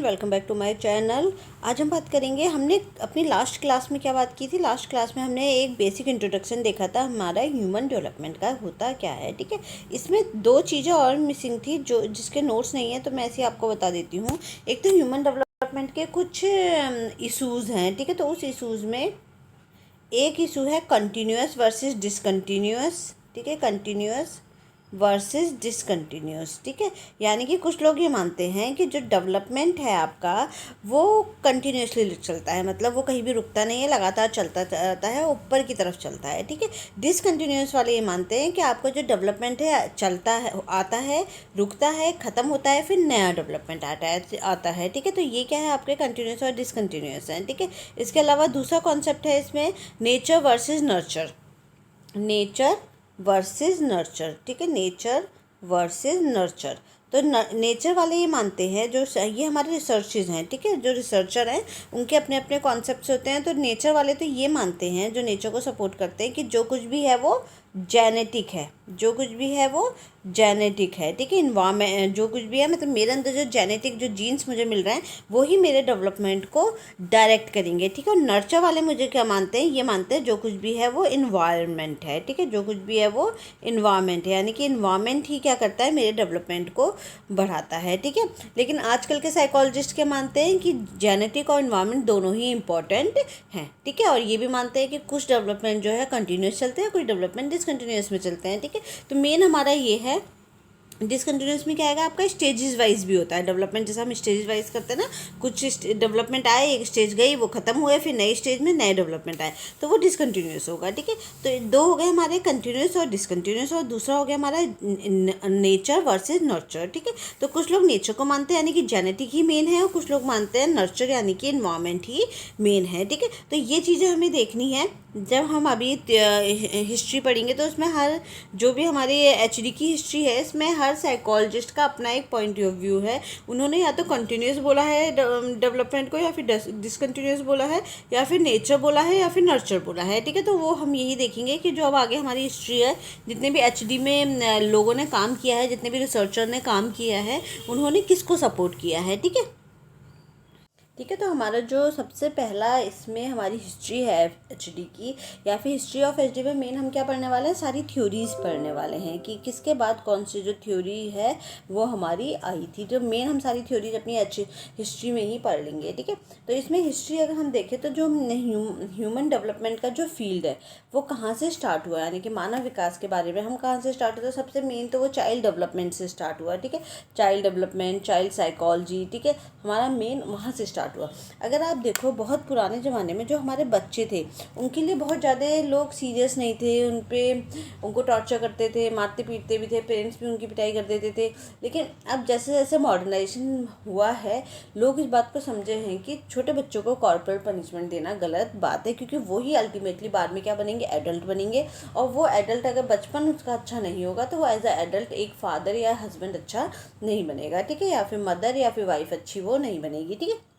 Welcome back to my channel. आज हम बात करेंगे, हमने अपनी लास्ट क्लास में क्या बात की थी। लास्ट क्लास में हमने एक बेसिक इंट्रोडक्शन देखा था हमारा ह्यूमन डेवलपमेंट का होता क्या है। ठीक है, इसमें दो चीज़ें और मिसिंग थी जो जिसके नोट्स नहीं है, तो मैं ऐसे आपको बता देती हूँ। एक तो ह्यूमन डेवलपमेंट के कुछ इशूज़ हैं। ठीक है, तो उस इशूज़ में एक इशू है कंटिन्यूअस वर्सेस डिसकंटिन्यूअस। ठीक है, कंटिन्यूअस वर्सेस डिसकंटिन्यूअस। ठीक है, यानी कि कुछ लोग ये मानते हैं कि जो डेवलपमेंट है आपका वो कंटिन्यूसली चलता है, मतलब वो कहीं भी रुकता नहीं है, लगातार चलता रहता है, ऊपर की तरफ चलता है। ठीक है, डिसकंटिन्यूअस वाले ये मानते हैं कि आपका जो डेवलपमेंट है चलता है, आता है, रुकता है, ख़त्म होता है, फिर नया डेवलपमेंट आता है। ठीक है, तो ये क्या है, आपके कंटिन्यूस और डिसकंटिन्यूअस हैं। ठीक है, इसके अलावा दूसरा कॉन्सेप्ट है इसमें nature versus nurture. Nature versus nurture. ठीक है, नेचर वर्सेस नर्चर। तो नेचर वाले ये मानते हैं, जो ये हमारे रिसर्चेज हैं। ठीक है, जो रिसर्चर हैं उनके अपने अपने कॉन्सेप्ट्स होते हैं। तो नेचर वाले तो ये मानते हैं, जो नेचर को सपोर्ट करते हैं, कि जो कुछ भी है वो जेनेटिक है, जो कुछ भी है वो जेनेटिक है। ठीक है, इन्वायरमेंट जो कुछ भी है, मतलब मेरे अंदर जो जेनेटिक जो जीन्स मुझे मिल रहे हैं वो ही मेरे डेवलपमेंट को डायरेक्ट करेंगे। ठीक है, और नर्चर वाले मुझे क्या मानते हैं, ये मानते हैं जो कुछ भी है वो इन्वायरमेंट है। ठीक है, जो कुछ भी है वो इन्वायरमेंट है, यानी कि इन्वायरमेंट ही क्या करता है, मेरे डेवलपमेंट को बढ़ाता है। ठीक है, लेकिन आजकल के साइकोलॉजिस्ट क्या मानते हैं कि जेनेटिक और इन्वायरमेंट दोनों ही इंपॉर्टेंट हैं। ठीक है, और ये भी मानते हैं कि कुछ डेवलपमेंट जो है कंटिन्यूस चलते हैं, कुछ डेवलपमेंट डिसकंटिन्यूस में चलते हैं। ठीक है, तो मेन हमारा ये है। डिसकंटिन्यूस में क्या आएगा, आपका स्टेजेस वाइज भी होता है डेवलपमेंट, जैसे हम स्टेजेस वाइज करते हैं ना, कुछ डेवलपमेंट आए, एक स्टेज गई, वो खत्म हुए, फिर नए स्टेज में नए डेवलपमेंट आए, तो वो डिसकंटिन्यूस होगा। ठीक है, तो दो हो गए हमारे कंटिन्यूस और डिसकंटिन्यूस, और दूसरा हो गया हमारा नेचर वर्सेज नर्चर। ठीक है, तो कुछ लोग नेचर को मानते हैं यानी कि जेनेटिक ही मेन है, और कुछ लोग मानते हैं नर्चर यानी कि इन्वायरमेंट ही मेन है। ठीक है, तो ये चीज़ें हमें देखनी है। जब हम अभी हिस्ट्री पढ़ेंगे तो उसमें हर जो भी हमारी एचडी की हिस्ट्री है, इसमें हर साइकोलॉजिस्ट का अपना एक पॉइंट ऑफ व्यू है। उन्होंने या तो कंटिन्यूस बोला है डेवलपमेंट को, या फिर डिसकंटिन्यूस बोला है, या फिर नेचर बोला है, या फिर नर्चर बोला है। ठीक है, तो वो हम यही देखेंगे कि जो अब आगे हमारी हिस्ट्री है, जितने भी एचडी में लोगों ने काम किया है, जितने भी रिसर्चर ने काम किया है, उन्होंने किसको सपोर्ट किया है। ठीक है, ठीक है, तो हमारा जो सबसे पहला इसमें हमारी हिस्ट्री है एचडी की, या फिर हिस्ट्री ऑफ एचडी में मेन हम क्या पढ़ने वाले हैं, सारी थ्योरीज पढ़ने वाले हैं कि किसके बाद कौन सी जो थ्योरी है वो हमारी आई थी। जो मेन हम सारी थ्योरीज अपनी हिस्ट्री में ही पढ़ लेंगे। ठीक है, तो इसमें हिस्ट्री अगर हम देखें तो जो ह्यूमन डेवलपमेंट का जो फील्ड है वो कहाँ से स्टार्ट हुआ, यानी कि मानव विकास के बारे में हम कहाँ से स्टार्ट हुआ, तो सबसे मेन तो वो चाइल्ड डेवलपमेंट से स्टार्ट हुआ। ठीक है, चाइल्ड डेवलपमेंट, चाइल्ड साइकोलॉजी। ठीक है, हमारा मेन वहाँ से स्टार्ट हुआ। अगर आप देखो, बहुत पुराने ज़माने में जो हमारे बच्चे थे उनके लिए बहुत ज़्यादा लोग सीरियस नहीं थे, उनको टॉर्चर करते थे, मारते पीटते भी थे, पेरेंट्स भी उनकी पिटाई कर देते थे। लेकिन अब जैसे जैसे मॉडर्नाइजेशन हुआ है, लोग इस बात को समझे हैं कि छोटे बच्चों को कॉर्पोरल पनिशमेंट देना गलत बात है, क्योंकि वो ही अल्टीमेटली बाद में क्या बनेंगे, एडल्ट बनेंगे। और वो एडल्ट अगर बचपन उसका अच्छा नहीं होगा तो वो एज अ एडल्ट एक फादर या हस्बैंड अच्छा नहीं बनेगा। ठीक है, या फिर मदर या फिर वाइफ अच्छी वो नहीं बनेगी। ठीक है,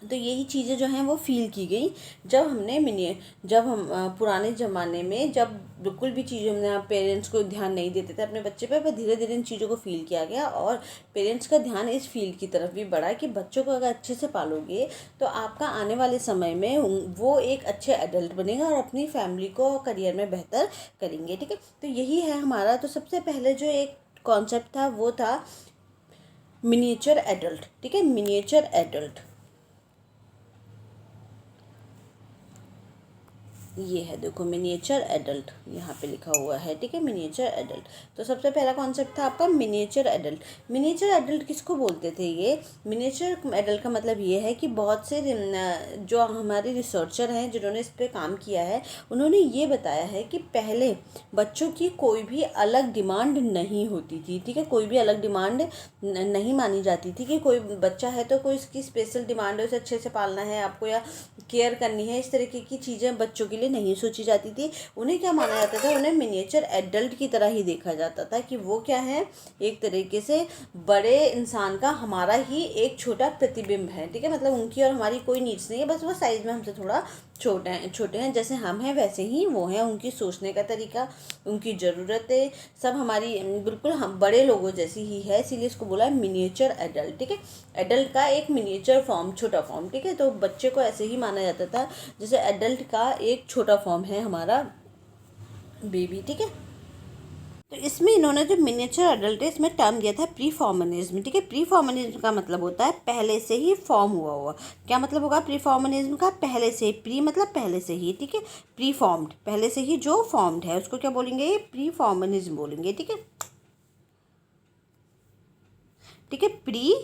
तो यही चीज़ें जो हैं वो फील की गई जब हम पुराने ज़माने में, जब बिल्कुल भी चीज़ों में पेरेंट्स को ध्यान नहीं देते थे अपने बच्चे पर धीरे धीरे इन चीज़ों को फील किया गया, और पेरेंट्स का ध्यान इस फील्ड की तरफ भी बढ़ा कि बच्चों को अगर अच्छे से पालोगे तो आपका आने वाले समय में वो एक अच्छे एडल्ट बनेगा और अपनी फैमिली को करियर में बेहतर करेंगे। ठीक है, तो यही है हमारा। तो सबसे पहले जो एक कॉन्सेप्ट था वो था मिनिएचर एडल्ट। ठीक है, मिनिएचर एडल्ट, ये है, देखो मिनिएचर एडल्ट यहाँ पे लिखा हुआ है। ठीक है, मिनिएचर एडल्ट। तो सबसे पहला कॉन्सेप्ट था आपका मिनिएचर एडल्ट। मिनिएचर एडल्ट किसको बोलते थे, ये मिनिएचर एडल्ट का मतलब ये है कि बहुत से जो हमारे रिसर्चर हैं जिन्होंने इस पर काम किया है, उन्होंने ये बताया है कि पहले बच्चों की कोई भी अलग डिमांड नहीं होती थी। ठीक है, कोई भी अलग डिमांड नहीं मानी जाती थी कि कोई बच्चा है तो कोई इसकी स्पेशल डिमांड है, उसे अच्छे से पालना है आपको, या केयर करनी है, इस तरीके की चीज़ें बच्चों के लिए नहीं सोची जाती थी। उन्हें क्या माना जाता था, उन्हें मिनिएचर एडल्ट की तरह ही देखा जाता था कि वो क्या है, एक तरीके से बड़े इंसान का हमारा ही एक छोटा प्रतिबिंब है। ठीक है, मतलब उनकी और हमारी कोई नीड्स नहीं है, बस वो साइज में हमसे थोड़ा छोटे हैं, जैसे हम हैं वैसे ही वो हैं। उनकी सोचने का तरीका, उनकी ज़रूरतें सब हमारी बिल्कुल हम बड़े लोगों जैसी ही है, इसीलिए इसको बोला है मिनिएचर एडल्ट। ठीक है, एडल्ट का एक मिनिएचर फॉर्म, छोटा फॉर्म। ठीक है, तो बच्चे को ऐसे ही माना जाता था जैसे एडल्ट का एक छोटा फॉर्म है हमारा बेबी। ठीक है, तो इसमें इन्होंने जो मिनिएचर एडल्ट है इसमें टर्म दिया था प्री फॉर्मनिज्म। ठीक है, प्री फॉर्मनिज्म का मतलब होता है पहले से ही फॉर्म हुआ हुआ। क्या मतलब होगा प्री फॉर्मनिज्म का? पहले से, प्री मतलब पहले से ही। ठीक है, प्री फॉर्म्ड, पहले से ही जो फॉर्म्ड है उसको क्या बोलेंगे? ये प्री फॉर्मनिज्म बोलेंगे। ठीक है, ठीक है, प्री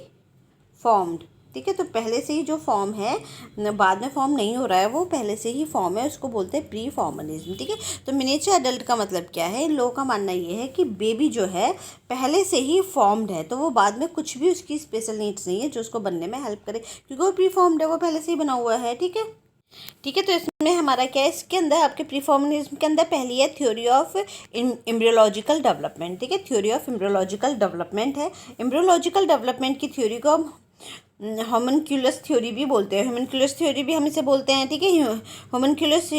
फॉर्म्ड। ठीक है, तो पहले से ही जो फॉर्म है, बाद में फॉर्म नहीं हो रहा है, वो पहले से ही फॉर्म है, उसको बोलते हैं प्री फॉर्मलिज्म। ठीक है, तो मिनिएचर एडल्ट का मतलब क्या है? इन लोगों का मानना ये है कि बेबी जो है पहले से ही फॉर्म्ड है, तो वो बाद में कुछ भी उसकी स्पेशल नीड्स नहीं है जो उसको बनने में हेल्प करे, क्योंकि वो प्री फॉर्म्ड है, वो पहले से ही बना हुआ है। ठीक है, ठीक है, तो इसमें हमारा क्या है? इसके अंदर आपके प्रीफॉर्मनिज्म के अंदर पहली है थ्योरी ऑफ एम्ब्रियोलॉजिकल डेवलपमेंट। ठीक है, थ्योरी ऑफ एम्ब्रियोलॉजिकल डेवलपमेंट है। एम्ब्रियोलॉजिकल डेवलपमेंट की थ्योरी को होमनक्यूलस थ्योरी भी बोलते हैं, होमनक्यूलस थ्योरी भी हम इसे बोलते हैं। ठीक है, होमनक्यूलस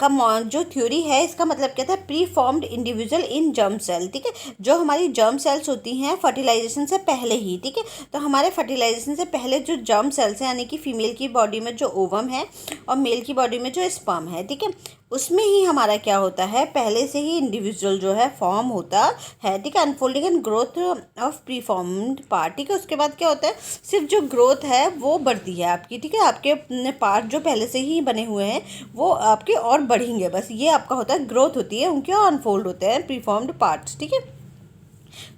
का जो थ्योरी है इसका मतलब क्या था? Pre formed individual in germ cell. ठीक है, जो हमारी जर्म सेल्स होती हैं फर्टिलाइजेशन से पहले ही। ठीक है, तो हमारे फर्टिलाइजेशन से पहले जो जर्म सेल्स हैं, यानी कि फीमेल की बॉडी में जो ओवम है और मेल की बॉडी में जो स्पर्म है, ठीक है, उसमें ही हमारा क्या होता है? पहले से ही इंडिविजुअल जो है फॉर्म होता है। ठीक है, unfolding and growth of pre formed part. ठीक है, उसके बाद क्या होता है? सिर्फ जो ग्रोथ है वो बढ़ती है आपकी। ठीक है, आपके पार्ट जो पहले से ही बने हुए हैं वो आपके और बढ़ेंगे, बस ये आपका होता है, ग्रोथ होती है उनके और अनफोल्ड होते हैं प्री फॉर्म्ड पार्ट्स। ठीक है,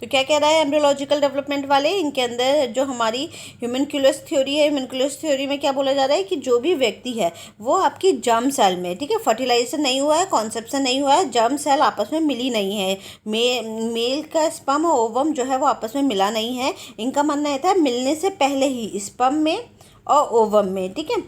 तो क्या कह रहा है एम्ब्रियोलॉजिकल डेवलपमेंट वाले? इनके अंदर जो हमारी ह्यूमनक्यूलस थ्योरी है, ह्यूमनक्यूलस थ्योरी में क्या बोला जा रहा है कि जो भी व्यक्ति है वो आपकी जर्म सेल में, ठीक है, फर्टिलाइजेशन नहीं हुआ है, कॉन्सेप्शन नहीं हुआ है, जर्म सेल आपस में मिली नहीं है, मेल का स्पर्म और ओवम जो है वो आपस में मिला नहीं है। इनका मानना था मिलने से पहले ही स्पर्म में और ओवम में, ठीक है,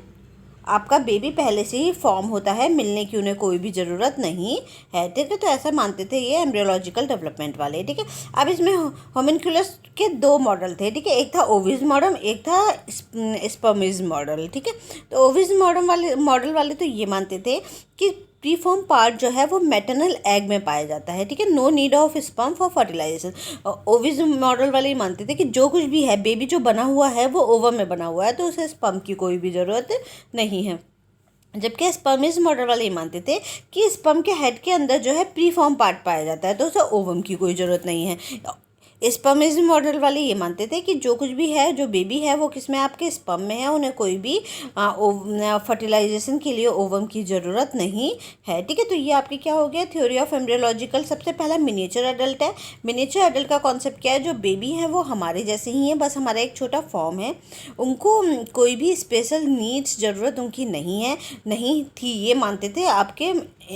आपका बेबी पहले से ही फॉर्म होता है, मिलने की उन्हें कोई भी ज़रूरत नहीं है। ठीक है, तो ऐसा मानते थे ये एम्ब्रियोलॉजिकल डेवलपमेंट वाले। ठीक है, अब इसमें होमिनक्यूलस के दो मॉडल थे। ठीक है, एक था ओविस मॉडल, एक था स्पर्मिज मॉडल। ठीक है, तो ओविस मॉडल वाले तो ये मानते थे कि प्रीफॉर्म पार्ट जो है वो मैटरनल एग में पाया जाता है। ठीक है, no need of sperm for fertilization. Ovist model वाले ही मानते थे कि जो कुछ भी है बेबी जो बना हुआ है वो ओवम में बना हुआ है, तो उसे स्पर्म की कोई भी ज़रूरत नहीं है। जबकि स्पर्मिज मॉडल वाले ये मानते थे कि स्पर्म के हेड के अंदर जो है प्री फॉर्म पार्ट पाया जाता है, तो उसे ओवम की कोई ज़रूरत नहीं है। स्पर्मिज मॉडल वाले ये मानते थे कि जो कुछ भी है, जो बेबी है वो किसमें? आपके स्पर्म में है, उन्हें कोई भी फर्टिलाइजेशन के लिए ओवम की ज़रूरत नहीं है। ठीक है, तो ये आपके क्या हो गया? Theory of embryological. सबसे पहला मिनिएचर एडल्ट है। मिनिएचर एडल्ट का कॉन्सेप्ट क्या है? जो बेबी है वो हमारे जैसे ही है, बस हमारा एक छोटा फॉर्म है, उनको कोई भी स्पेशल नीड्स ज़रूरत उनकी नहीं है, नहीं थी, ये मानते थे आपके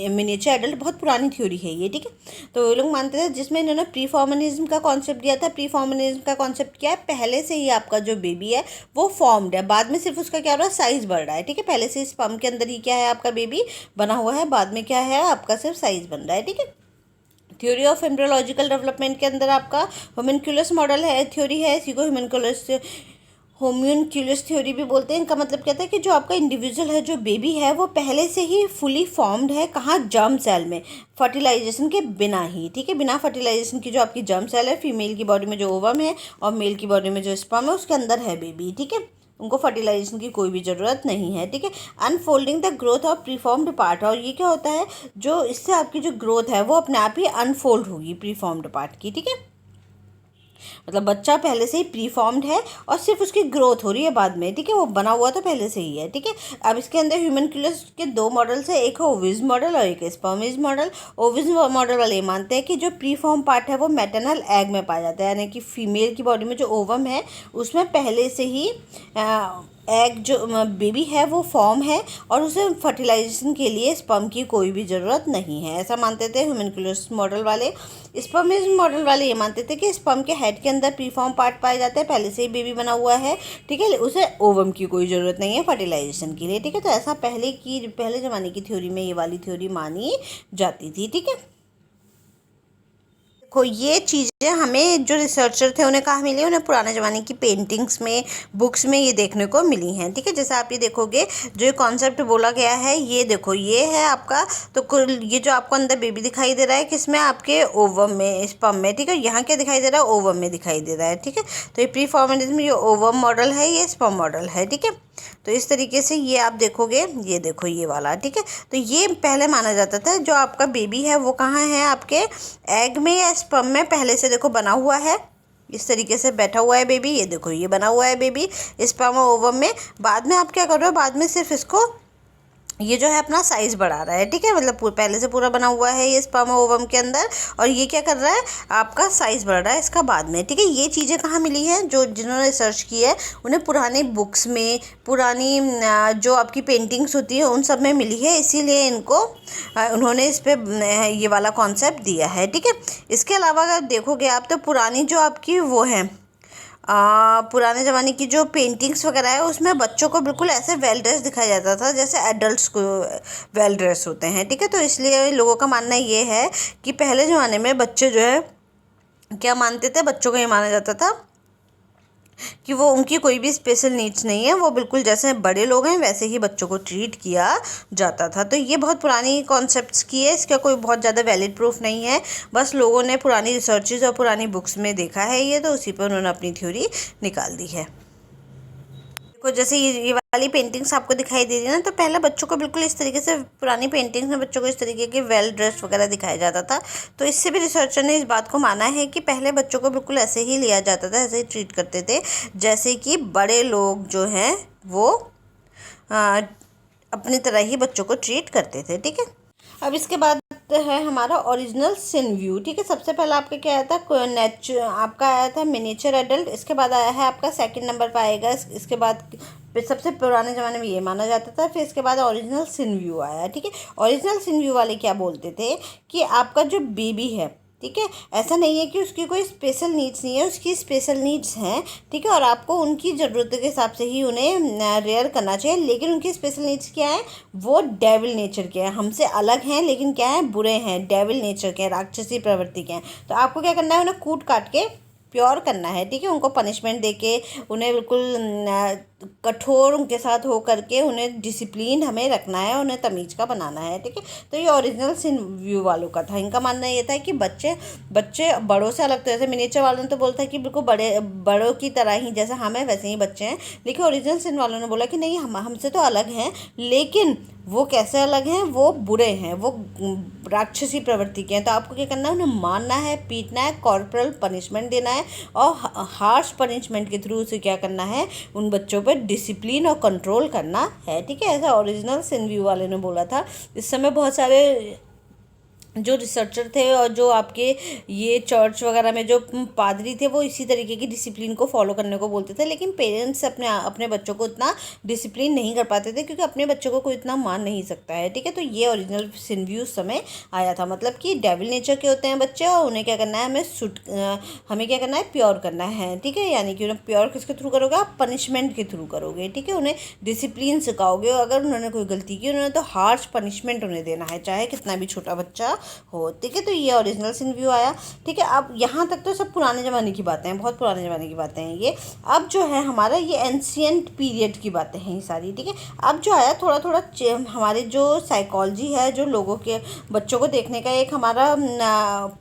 मिनिएचर एडल्ट। बहुत पुरानी थ्योरी है ये। ठीक है, तो ये लोग मानते थे, जिसमें इन्होंने प्रीफॉर्मनिज्म का कॉन्सेप्ट दिया था। प्रीफॉर्मनिज्म का कॉन्सेप्ट क्या है? पहले से ही आपका जो बेबी है वो फॉर्म्ड है, बाद में सिर्फ उसका क्या हो रहा है? साइज बढ़ रहा है। ठीक है, पहले से स्पर्म के अंदर ही क्या है? आपका बेबी बना हुआ है, बाद में क्या है? आपका सिर्फ साइज बन रहा है। ठीक है, थ्योरी ऑफ एम्ब्रियोलॉजिकल डेवलपमेंट के अंदर आपका होम्यूनक्यूलस मॉडल है, थ्योरी है, इसी को होम्यूनक्यूलस थ्योरी भी बोलते हैं। इनका मतलब क्या था कि जो आपका इंडिविजुअल है, जो बेबी है, वो पहले से ही फुली फॉर्म्ड है। कहाँ? जर्म सेल में, फर्टिलाइजेशन के बिना ही। ठीक है, बिना फर्टिलाइजेशन की जो आपकी जर्म सेल है, फीमेल की बॉडी में जो ओवम है और मेल की बॉडी में जो स्पर्म है, उसके अंदर है बेबी। ठीक है, उनको फर्टिलाइजेशन की कोई भी ज़रूरत नहीं है। ठीक है, unfolding the growth of preformed part. और ये क्या होता है? जो इससे आपकी जो ग्रोथ है वो अपने आप ही अनफोल्ड होगी प्रीफॉर्म्ड पार्ट की। ठीक है, मतलब बच्चा पहले से ही प्रीफॉर्म्ड है और सिर्फ उसकी ग्रोथ हो रही है बाद में। ठीक है, वो बना हुआ तो पहले से ही है। ठीक है, अब इसके अंदर ह्यूमनक्यूलस के दो मॉडल्स है, एक है ओविस मॉडल और एक है स्पर्मिज मॉडल। ओविस मॉडल वाले मानते हैं कि जो प्रीफॉर्म पार्ट है वो मैटरनल एग में पाया जाता है, यानी कि फीमेल की बॉडी में जो ओवम है उसमें पहले से ही एग जो बेबी है वो फॉर्म है और उसे फर्टिलाइजेशन के लिए स्पर्म की कोई भी ज़रूरत नहीं है, ऐसा मानते थे ह्यूमनक्यूलस मॉडल वाले। स्पर्मिज मॉडल वाले ये मानते थे कि स्पर्म के हेड के अंदर प्रीफॉर्म पार्ट पाए जाते हैं, पहले से ही बेबी बना हुआ है। ठीक है, उसे ओवम की कोई ज़रूरत नहीं है फर्टिलाइजेशन के लिए। ठीक है, तो ऐसा पहले ज़माने की थ्योरी में ये वाली थ्योरी मानी जाती थी। ठीक है, देखो ये चीज़ें हमें जो रिसर्चर थे उन्हें कहाँ मिली, उन्हें पुराने ज़माने की पेंटिंग्स में, बुक्स में ये देखने को मिली हैं। ठीक है, जैसे आप ये देखोगे जो ये कॉन्सेप्ट बोला गया है, ये देखो ये है आपका, तो ये जो आपको अंदर बेबी दिखाई दे रहा है किसमें, आपके ओवम में, स्पर्म में। ठीक है, यहाँ क्या दिखाई दे रहा है, ओवम में दिखाई दे रहा है। ठीक है, तो ये प्री फॉर्मेटिव ये ओवम मॉडल है, ये स्पर्म मॉडल है। ठीक है, तो इस तरीके से ये आप देखोगे, ये देखो ये वाला। ठीक है, तो ये पहले माना जाता था जो आपका बेबी है वो कहाँ है, आपके एग में या स्पर्म में पहले से देखो बना हुआ है, इस तरीके से बैठा हुआ है बेबी। ये देखो ये बना हुआ है बेबी स्पर्म और ओवम में। बाद में आप क्या कर रहे हो, बाद में सिर्फ इसको ये जो है अपना साइज़ बढ़ा रहा है। ठीक है, मतलब पहले से पूरा बना हुआ है ये स्पर्म और ओवम के अंदर, और ये क्या कर रहा है, आपका साइज़ बढ़ रहा है इसका बाद में। ठीक है, ये चीज़ें कहाँ मिली हैं, जो जिन्होंने रिसर्च की है उन्हें पुरानी बुक्स में, पुरानी जो आपकी पेंटिंग्स होती है उन सब में मिली है, इसीलिए इनको उन्होंने इस पर ये वाला कॉन्सेप्ट दिया है। ठीक है, इसके अलावा अगर देखोगे आप तो पुरानी जो आपकी वो है पुराने ज़माने की जो पेंटिंग्स वगैरह है उसमें बच्चों को बिल्कुल ऐसे वेल ड्रेस दिखाया जाता था जैसे एडल्ट्स को वेल ड्रेस होते हैं। ठीक है, तो इसलिए लोगों का मानना ये है कि पहले ज़माने में बच्चे जो है क्या मानते थे, बच्चों को ये माना जाता था कि वो उनकी कोई भी स्पेशल नीड्स नहीं है, वो बिल्कुल जैसे बड़े लोग हैं वैसे ही बच्चों को ट्रीट किया जाता था। तो ये बहुत पुरानी कॉन्सेप्ट्स की है, इसका कोई बहुत ज़्यादा वैलिड प्रूफ नहीं है, बस लोगों ने पुरानी रिसर्चेज और पुरानी बुक्स में देखा है ये, तो उसी पर उन्होंने अपनी थ्योरी निकाल दी है। देखो जैसे ये वाली पेंटिंग्स आपको दिखाई दे रही है ना, तो पहले बच्चों को बिल्कुल इस तरीके से, पुरानी पेंटिंग्स में बच्चों को इस तरीके के वेल ड्रेस वगैरह दिखाया जाता था। तो इससे भी रिसर्चर ने इस बात को माना है कि पहले बच्चों को बिल्कुल ऐसे ही लिया जाता था, ऐसे ही ट्रीट करते थे जैसे कि बड़े लोग जो हैं वो अपनी तरह ही बच्चों को ट्रीट करते थे। ठीक है, अब इसके बाद है हमारा ओरिजिनल सिन व्यू। ठीक है, सबसे पहले आपका क्या आया था, आपका आया था मिनिएचर एडल्ट, इसके बाद आया है आपका सेकंड नंबर पर आएगा, इसके बाद सबसे पुराने ज़माने में ये माना जाता था, फिर इसके बाद ओरिजिनल सिन व्यू आया। ठीक है, ओरिजिनल सिन व्यू वाले क्या बोलते थे कि आपका जो बेबी है, ठीक है, ऐसा नहीं है कि उसकी कोई स्पेशल नीड्स नहीं है, उसकी स्पेशल नीड्स हैं। ठीक है, और आपको उनकी ज़रूरतों के हिसाब से ही उन्हें रेयर करना चाहिए, लेकिन उनकी स्पेशल नीड्स क्या है, वो डेविल नेचर के हैं, हमसे अलग हैं लेकिन क्या है, बुरे हैं, डेविल नेचर के हैं, राक्षसी प्रवृत्ति के हैं। तो आपको क्या करना है, उन्हें कूट काट के प्योर करना है। ठीक है, उनको पनिशमेंट देके उन्हें बिल्कुल कठोर उनके साथ हो करके उन्हें डिसिप्लिन हमें रखना है, उन्हें तमीज़ का बनाना है। ठीक है, तो ये ओरिजिनल सिन व्यू वालों का था, इनका मानना ये था कि बच्चे बड़ों से अलग, तो जैसे मिनिएचर वालों ने तो बोलता है कि बिल्कुल बड़ों की तरह ही, जैसे हम हैं वैसे ही बच्चे हैं, लेकिन ओरिजिनल सिन वालों ने बोला कि नहीं, हमसे तो अलग हैं, लेकिन वो कैसे अलग हैं, वो बुरे हैं, वो राक्षसी प्रवृत्ति के हैं। तो आपको क्या करना है, उन्हें मारना है, पीटना है, कॉर्पोरल पनिशमेंट देना है, और हार्श पनिशमेंट के थ्रू से क्या करना है, उन बच्चों पर डिसिप्लिन और कंट्रोल करना है। ठीक है, ऐसा ओरिजिनल सिन व्यू वाले ने बोला था। इस समय बहुत सारे जो रिसर्चर थे और जो आपके ये चर्च वगैरह में जो पादरी थे वो इसी तरीके की डिसिप्लिन को फॉलो करने को बोलते थे, लेकिन पेरेंट्स अपने बच्चों को इतना डिसिप्लिन नहीं कर पाते थे क्योंकि अपने बच्चों को कोई इतना मान नहीं सकता है। ठीक है, तो ये ओरिजिनल सिन व्यू उस समय आया था, मतलब कि डेविल नेचर के होते हैं बच्चे और उन्हें क्या करना है, हमें क्या करना है, प्योर करना है। ठीक है, यानी कि उन्हें प्योर किसके थ्रू करोगे, आप पनिशमेंट के थ्रू करोगे। ठीक है, उन्हें डिसिप्लिन सिखाओगे, अगर उन्होंने कोई गलती की उन्होंने तो हार्श पनिशमेंट उन्हें देना है, चाहे कितना भी छोटा बच्चा हो। ठीक है, तो ये ओरिजिनल सिन व्यू आया। ठीक है, अब यहाँ तक तो सब पुराने ज़माने की बातें हैं, बहुत पुराने ज़माने की बातें हैं ये। अब जो है हमारा ये एंशियंट पीरियड की बातें हैं ये सारी। ठीक है, अब जो आया थोड़ा थोड़ा हमारे जो साइकोलॉजी है, जो लोगों के बच्चों को देखने का एक हमारा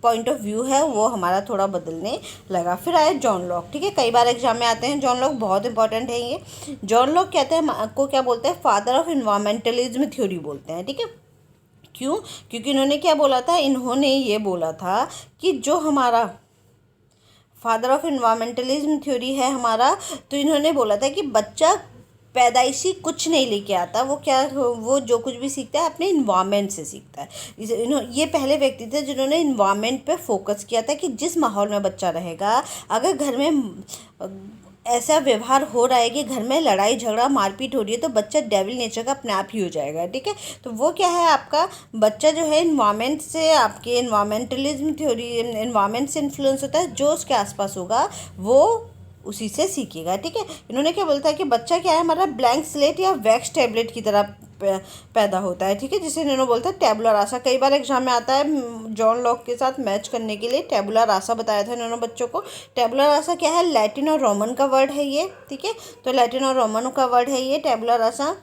पॉइंट ऑफ व्यू है, वो हमारा थोड़ा बदलने लगा। फिर आया जॉन लॉक। ठीक है, कई बार एग्जाम में आते हैं जॉन लॉक, बहुत इंपॉर्टेंट है ये। जॉन लॉक कहते हैं को क्या बोलते हैं, फादर ऑफ इन्वायरमेंटलिज्म थ्योरी बोलते हैं। ठीक है, क्यों, क्योंकि इन्होंने क्या बोला था, इन्होंने ये बोला था कि जो हमारा फादर ऑफ इन्वायरमेंटलिज्म थ्योरी है हमारा, तो इन्होंने बोला था कि बच्चा पैदाइशी कुछ नहीं लेके आता, वो जो कुछ भी सीखता है अपने इन्वायरमेंट से सीखता है। ये पहले व्यक्ति थे जिन्होंने इन्वायरमेंट पे फोकस किया था कि जिस माहौल में बच्चा रहेगा, अगर घर में ऐसा व्यवहार हो रहा है कि घर में लड़ाई झगड़ा मारपीट हो रही है, तो बच्चा डेविल नेचर का अपने आप ही हो जाएगा। ठीक है, तो वो क्या है, आपका बच्चा जो है इन्वायरमेंट से, आपके इन्वायरमेंटलिज्म थ्योरी, इन्वायरमेंट से इन्फ्लुएंस होता है, जो उसके आसपास होगा वो उसी से सीखेगा। ठीक है, इन्होंने क्या बोलता है कि बच्चा क्या है, हमारा ब्लैंक स्लेट या वैक्स टैबलेट की तरह पैदा होता है, ठीक है, जिसे इन्होंने बोलता है टैबुला रासा। कई बार एग्जाम में आता है जॉन लॉक के साथ मैच करने के लिए टैबुला रासा बताया था इन्होंने बच्चों को। टैबुला रासा क्या है, लैटिन और रोमन का वर्ड है ये, ठीक है, तो लैटिन और रोमन का वर्ड है ये टैबुला रासा।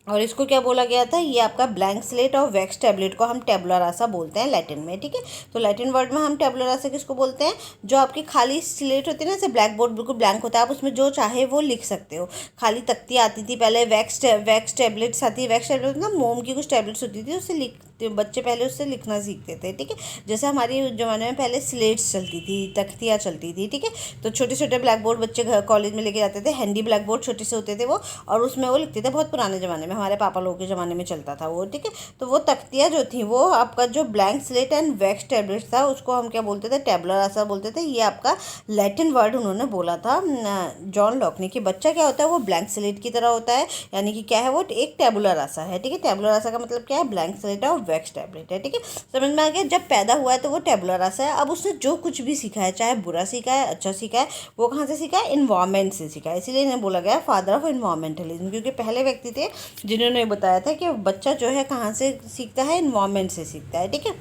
और इसको क्या बोला गया था, ये आपका ब्लैंक स्लेट और वैक्स टैबलेट को हम टैबुला रासा बोलते हैं लैटिन में, ठीक है। तो लैटिन वर्ड में हम टैबुला रासा किसको बोलते हैं, जो आपकी खाली स्लेट होती है ना, जैसे ब्लैक बोर्ड बिल्कुल ब्लैंक होता है, आप उसमें जो चाहे वो लिख सकते हो। खाली तख्ती आती थी पहले, वैक्स टैबलेट्स आती है, वैक्स टैबलेट ना मोम की कुछ टैबलेट्स होती थी, उससे बच्चे पहले उससे लिखना सीखते थे, ठीक है। जैसे हमारे ज़माने में पहले स्लेट्स चलती थी, तख्तियाँ चलती थी, ठीक है, तो छोटे छोटे ब्लैक बोर्ड बच्चे घर कॉलेज में लेके जाते थे, हैंडी ब्लैक बोर्ड छोटे से होते थे वो, और उसमें वो लिखते थे। बहुत पुराने ज़माने में हमारे पापा लोगों के ज़माने में चलता था वो, ठीक है। तो वो तख्तियाँ जो थी वो आपका जो blank slate and wax tablets था उसको हम क्या बोलते थे, टैबुला रासा बोलते थे। ये आपका लैटिन वर्ड उन्होंने बोला था जॉन लॉक ने, कि बच्चा क्या होता है वो ब्लैंक स्लेट की तरह होता है, यानी कि क्या है वो एक टैबुला रासा है, ठीक है। टैबुला रासा का मतलब क्या है, ब्लैंक स्लेट है और वैक्स टैबलेट है, ठीक है। समझ में आ गया। जब पैदा हुआ है तो वो टैबुला रासा है। अब उसने जो कुछ भी सीखा है, चाहे बुरा सीखा है अच्छा सीखा है, वो कहाँ से सीखा है, इन्वायरमेंट से सीखा है। इसीलिए इन्हें बोला गया फादर ऑफ इन्वायरमेंटलिज्म, क्योंकि पहले व्यक्ति थे जिन्होंने बताया था कि बच्चा जो है कहाँ से सीखता है, इन्वायरमेंट से सीखता है, ठीक है।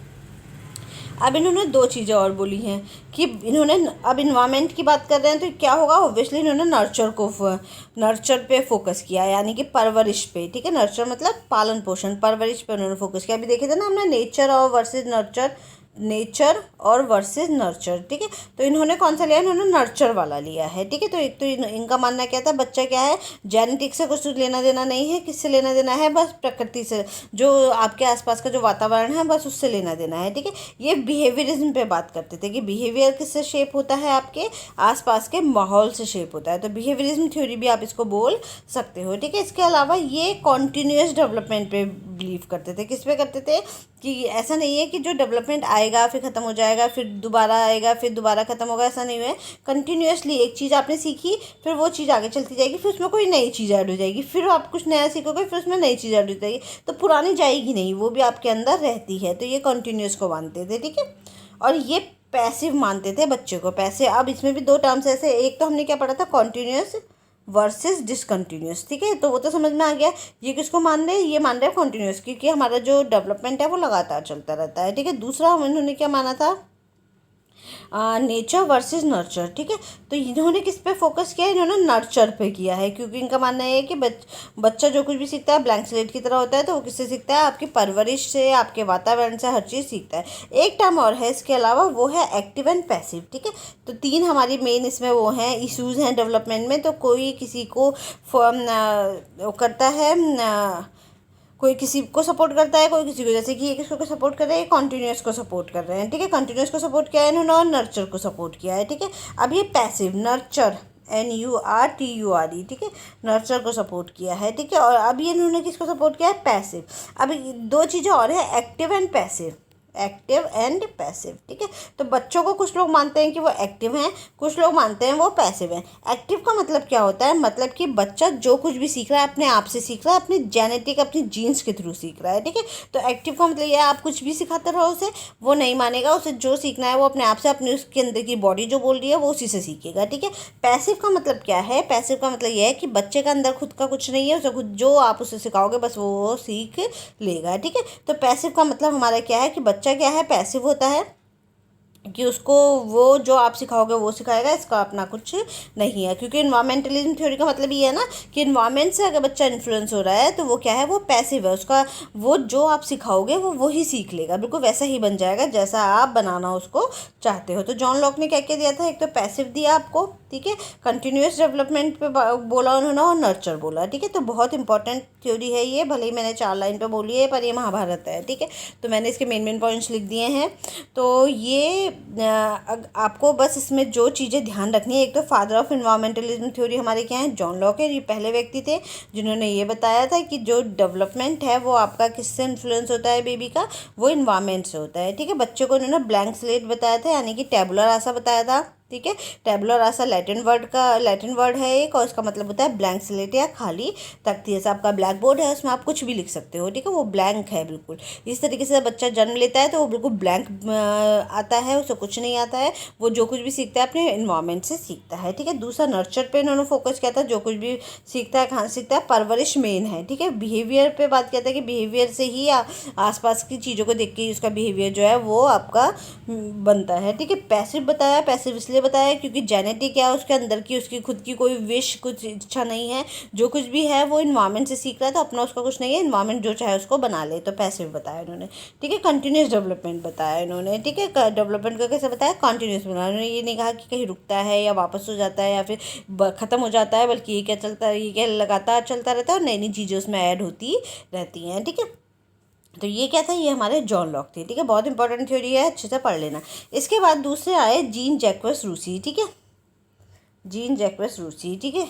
अब इन्होंने दो चीज़ें और बोली हैं कि इन्होंने, अब इन्वायरमेंट की बात कर रहे हैं तो क्या होगा, ऑब्वियसली इन्होंने नर्चर पे फोकस किया, यानी कि परवरिश पे, ठीक है। नर्चर मतलब पालन पोषण, परवरिश पे उन्होंने फोकस किया। अभी देखे थे ना हमने नेचर और वर्सेस नर्चर, ठीक है। तो इन्होंने कौन सा लिया, इन्होंने नर्चर वाला लिया है, ठीक है। तो एक तो इनका मानना क्या था, बच्चा क्या है, जेनेटिक्स से कुछ लेना देना नहीं है, किससे लेना देना है, बस प्रकृति से, जो आपके आसपास का जो वातावरण है बस उससे लेना देना है, ठीक है। ये बिहेवियरिज्म पे बात करते थे कि बिहेवियर किससे शेप होता है, आपके आसपास के माहौल से शेप होता है। तो बिहेवियरिज्म थ्योरी भी आप इसको बोल सकते हो, ठीक है। इसके अलावा ये कॉन्टिन्यूस डेवलपमेंट पे बिलीव करते थे। किस पे करते थे, कि ऐसा नहीं है कि जो डेवलपमेंट आएगा फिर ख़त्म हो जाएगा, फिर दोबारा आएगा फिर दोबारा ख़त्म होगा, ऐसा नहीं है। कंटिन्यूसली एक चीज़ आपने सीखी, फिर वो चीज़ आगे चलती जाएगी, फिर उसमें कोई नई चीज़ ऐड हो जाएगी, फिर आप कुछ नया सीखोगे, फिर उसमें नई चीज़ ऐड हो जाएगी, तो पुरानी जाएगी नहीं, वो भी आपके अंदर रहती है। तो ये कंटिन्यूस को मानते थे, ठीक है। और ये पैसिव मानते थे बच्चे को, पैसे। अब इसमें भी दो टर्म्स ऐसे, एक तो हमने क्या पढ़ा था, कॉन्टिन्यूस वर्सेस डिसकंटिन्यूस, ठीक है। तो वो तो समझ में आ गया। ये किसको मान रहे हैं, ये मान रहे हैं कॉन्टिन्यूस, क्योंकि हमारा जो डेवलपमेंट है वो लगातार चलता रहता है, ठीक है। दूसरा इन्होंने क्या माना था, नेचर वर्सेस नर्चर, ठीक है। तो इन्होंने किस पे फोकस किया, इन्होंने नर्चर पे किया है, क्योंकि इनका मानना है कि बच्चा जो कुछ भी सीखता है ब्लैंक स्लेट की तरह होता है। तो वो किससे सीखता है, आपकी परवरिश से, आपके वातावरण से, हर चीज़ सीखता है। एक टर्म और है इसके अलावा, वो है एक्टिव एंड पैसिव, ठीक है। तो तीन हमारी मेन इसमें वो हैं, इशूज़ हैं डेवलपमेंट में। तो कोई किसी को करता है, कोई किसी को सपोर्ट करता है, कोई किसी को, जैसे कि ये किसको सपोर्ट कर रहे हैं, कॉन्टिन्यूस को सपोर्ट कर रहे हैं, ठीक है। कॉन्टिन्यूस को सपोर्ट किया है इन्होंने और नर्चर को सपोर्ट किया है, ठीक है। अब ये पैसिव, नर्चर NURTURE, ठीक है, नर्चर को सपोर्ट किया है, ठीक है। और अब ये इन्होंने किसको सपोर्ट किया है, पैसिव। अब दो चीज़ें और है, active and passive, active and passive, ठीक है। तो बच्चों को कुछ लोग मानते हैं कि वो एक्टिव हैं, कुछ लोग मानते हैं वो पैसिव हैं। एक्टिव का मतलब क्या होता है, मतलब कि बच्चा जो कुछ भी सीख रहा है अपने आप से सीख रहा है, अपनी जेनेटिक, अपनी जीन्स के थ्रू सीख रहा है, ठीक है। तो एक्टिव का मतलब यह है, आप कुछ भी सिखाते रहो उसे, वो नहीं मानेगा, उसे जो सीखना है वो अपने आप से, अपने उसके अंदर की बॉडी जो बोल रही है वो उसी से सीखेगा, ठीक है। पैसिव का मतलब क्या है, पैसिव का मतलब यह है कि बच्चे का अंदर खुद का कुछ नहीं है, उसे खुद जो आप उसे सिखाओगे बस वो सीख लेगा, ठीक है। तो पैसिव का मतलब हमारा क्या है, कि बच्चा क्या है, पैसिव होता है, कि उसको वो जो आप सिखाओगे वो सिखाएगा, इसका अपना कुछ नहीं है। क्योंकि इन्वायरमेंटलिज्म थ्योरी का मतलब ये है ना, कि इन्वायरमेंट से अगर बच्चा इन्फ्लुएंस हो रहा है तो वो क्या है, वो पैसिव है। उसका वो जो आप सिखाओगे वो वही सीख लेगा, बिल्कुल वैसा ही बन जाएगा जैसा आप बनाना उसको चाहते हो। तो जॉन लॉक ने क्या क्या दिया था, एक तो पैसिव दिया आपको, ठीक है, कंटिन्यूस डेवलपमेंट पे बोला उन्होंने, और नर्चर बोला, ठीक है। तो बहुत इंपॉर्टेंट थ्योरी है ये, भले ही मैंने 4 लाइन पे बोली है, पर ये महाभारत है, ठीक है। तो मैंने इसके मेन पॉइंट्स लिख दिए हैं। तो ये आपको बस इसमें जो चीज़ें ध्यान रखनी है, एक तो फादर ऑफ इन्वायरमेंटलिज्म थ्योरी हमारे क्या हैं, जॉन लॉक है। ये पहले व्यक्ति थे जिन्होंने ये बताया था कि जो डेवलपमेंट है वो आपका किससे इन्फ्लुएंस होता है, बेबी का, वो इन्वायरमेंट से होता है, ठीक है। बच्चे को उन्होंने ब्लैंक स्लेट बताया था, यानी कि टैबुला रासा बताया था। ठीक है। टेबुला रासा लैटिन वर्ड है एक, और इसका मतलब होता है ब्लैंक स्लेट या खाली तख्ती। जैसे आपका ब्लैक बोर्ड है, उसमें आप कुछ भी लिख सकते हो, ठीक है, वो ब्लैंक है बिल्कुल। इस तरीके से बच्चा जन्म लेता है तो वो बिल्कुल ब्लैंक आता है, उसे कुछ नहीं आता है, वो जो कुछ भी सीखता है अपने इन्वायरमेंट से सीखता है, ठीक है। दूसरा नर्चर पे इन्होंने फोकस किया था, जो कुछ भी सीखता है कहाँ से सीखता है, परवरिश मेन है, ठीक है। बिहेवियर पे बात किया था कि बिहेवियर से ही आसपास की चीज़ों को देख के उसका बिहेवियर जो है वो आपका बनता है, ठीक है। पैसिव बताया, पैसिव इसलिए बताया क्योंकि जेनेटिक है उसके अंदर की, उसकी खुद की कोई विश कुछ इच्छा नहीं है, जो कुछ भी है वो इन्वायरमेंट से सीख रहा है, तो अपना उसका कुछ नहीं है, इन्वायरमेंट जो चाहे उसको बना ले, तो पैसिव बताया इन्होंने, ठीक है। कंटिन्यूस डेवलपमेंट बताया इन्होंने, ठीक है। डेवलपमेंट का कैसे बताया, कंटिन्यूस बनाया इन्होंने, ये नहीं कहा कि कहीं रुकता है या वापस हो जाता है या फिर ख़त्म हो जाता है, बल्कि ये क्या चलता है, ये क्या लगातार चलता रहता है और नई नई चीज़ें उसमें ऐड होती रहती हैं, ठीक है। तो ये क्या था, ये हमारे जॉन लॉक थे, ठीक है। बहुत इंपॉर्टेंट थ्योरी है, अच्छे से पढ़ लेना। इसके बाद दूसरे आए जीन जैक्वेस रूसी, ठीक है, जीन जैक्वेस रूसी, ठीक है।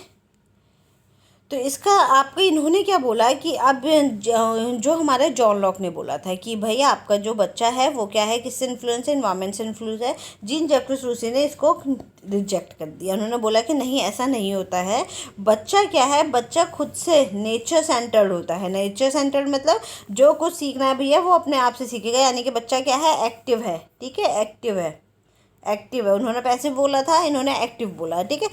तो इसका आपको इन्होंने क्या बोला कि अब जो हमारे जॉन लॉक ने बोला था कि भैया आपका जो बच्चा है वो क्या है, किससे इन्फ्लुएंस है, इन्वायरमेंट से इन्फ्लुएंस है। जीन जैक्विस रूसी ने इसको रिजेक्ट कर दिया। उन्होंने बोला कि नहीं, ऐसा नहीं होता है। बच्चा क्या है, बच्चा खुद से नेचर सेंटर्ड होता है। नेचर सेंटर्ड मतलब जो कुछ सीखना है भैया वो अपने आप से सीखेगा, यानी कि बच्चा क्या है, एक्टिव है, ठीक है, एक्टिव है, एक्टिव है। उन्होंने पैसिव बोला था, इन्होंने एक्टिव बोला, ठीक है।